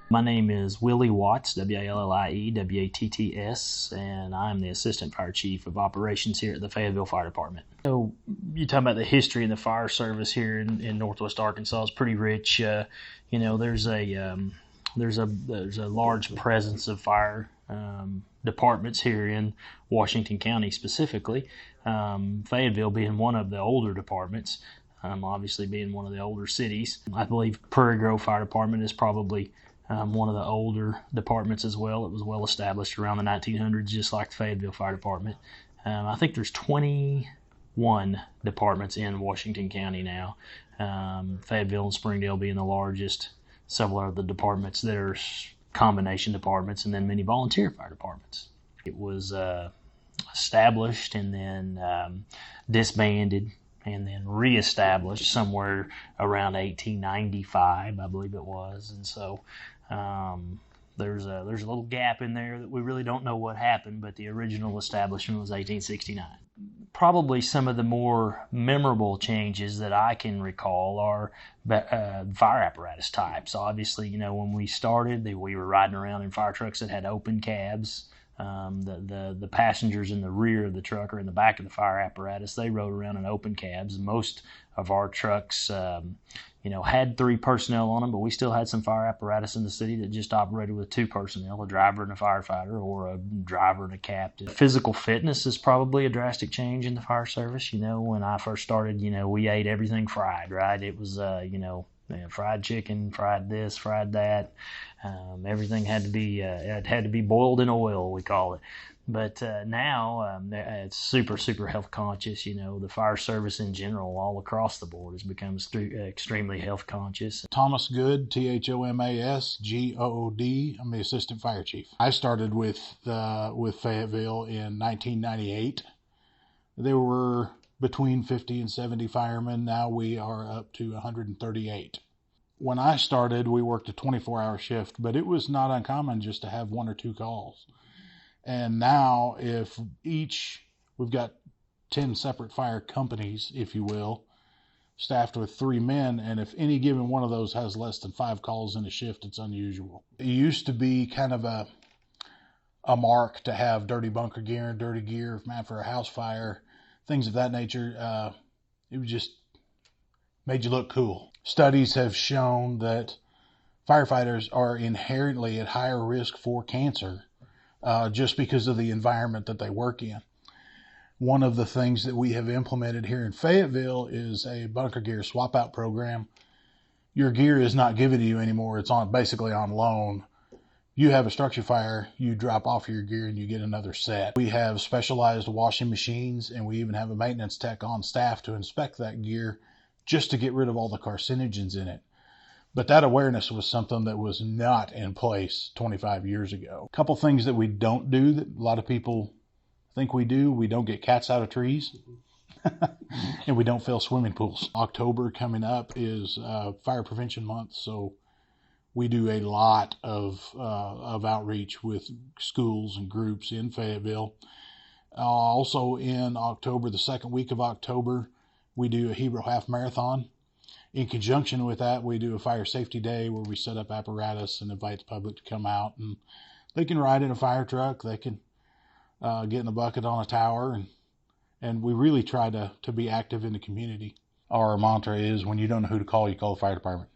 My name is Willie Watts, W-A-L-L-I-E, W-A-T-T-S, and I'm the Assistant Fire Chief of Operations here at the Fayetteville Fire Department. So you talk about the history in the fire service here in Northwest Arkansas. It's pretty rich. There's a large presence of fire departments here in Washington County specifically. Fayetteville being one of the older departments, obviously being one of the older cities. I believe Prairie Grove Fire Department is probably one of the older departments as well. It was well established around the 1900s, just like the Fayetteville Fire Department. I think there's 21 departments in Washington County now. Fayetteville and Springdale being the largest. Several other departments that are combination departments, and then many volunteer fire departments. It was established and then disbanded and then reestablished somewhere around 1895, I believe it was. And so there's a little gap in there that we really don't know what happened, but the original establishment was 1869. Probably some of the more memorable changes that I can recall are fire apparatus types. Obviously, when we started, we were riding around in fire trucks that had open cabs. The passengers in the rear of the truck or in the back of the fire apparatus, they rode around in open cabs. Most of our trucks, had 3 personnel on them, but we still had some fire apparatus in the city that just operated with 2 personnel, a driver and a firefighter, or a driver and a captain. Physical fitness is probably a drastic change in the fire service. When I first started, we ate everything fried, right? It was, fried chicken, fried this, fried that. Everything had to be boiled in oil, we call it. But now it's super, super health conscious. The fire service in general, all across the board, has become extremely health conscious. Thomas Good, Thomasgood. I'm the Assistant Fire Chief. I started with Fayetteville in 1998. There were between 50 and 70 firemen. Now we are up to 138. When I started, we worked a 24-hour shift, but it was not uncommon just to have 1 or 2 calls. And now we've got 10 separate fire companies, if you will, staffed with 3 men, and if any given one of those has less than 5 calls in a shift, it's unusual. It used to be kind of a mark to have dirty bunker gear and dirty gear for a house fire, things of that nature. It just made you look cool. Studies have shown that firefighters are inherently at higher risk for cancer just because of the environment that they work in. One of the things that we have implemented here in Fayetteville is a bunker gear swap out program. Your gear is not given to you anymore. It's basically on loan. You have a structure fire, you drop off your gear and you get another set. We have specialized washing machines, and we even have a maintenance tech on staff to inspect that gear just to get rid of all the carcinogens in it. But that awareness was something that was not in place 25 years ago. A couple things that we don't do that a lot of people think we do. We don't get cats out of trees. And we don't fill swimming pools. October coming up is Fire Prevention Month, so we do a lot of outreach with schools and groups in Fayetteville. Also in October, the second week of October, we do a Hebrew Half Marathon. In conjunction with that, we do a Fire Safety Day where we set up apparatus and invite the public to come out. And they can ride in a fire truck. They can get in a bucket on a tower. And we really try to be active in the community. Our mantra is, when you don't know who to call, you call the fire department.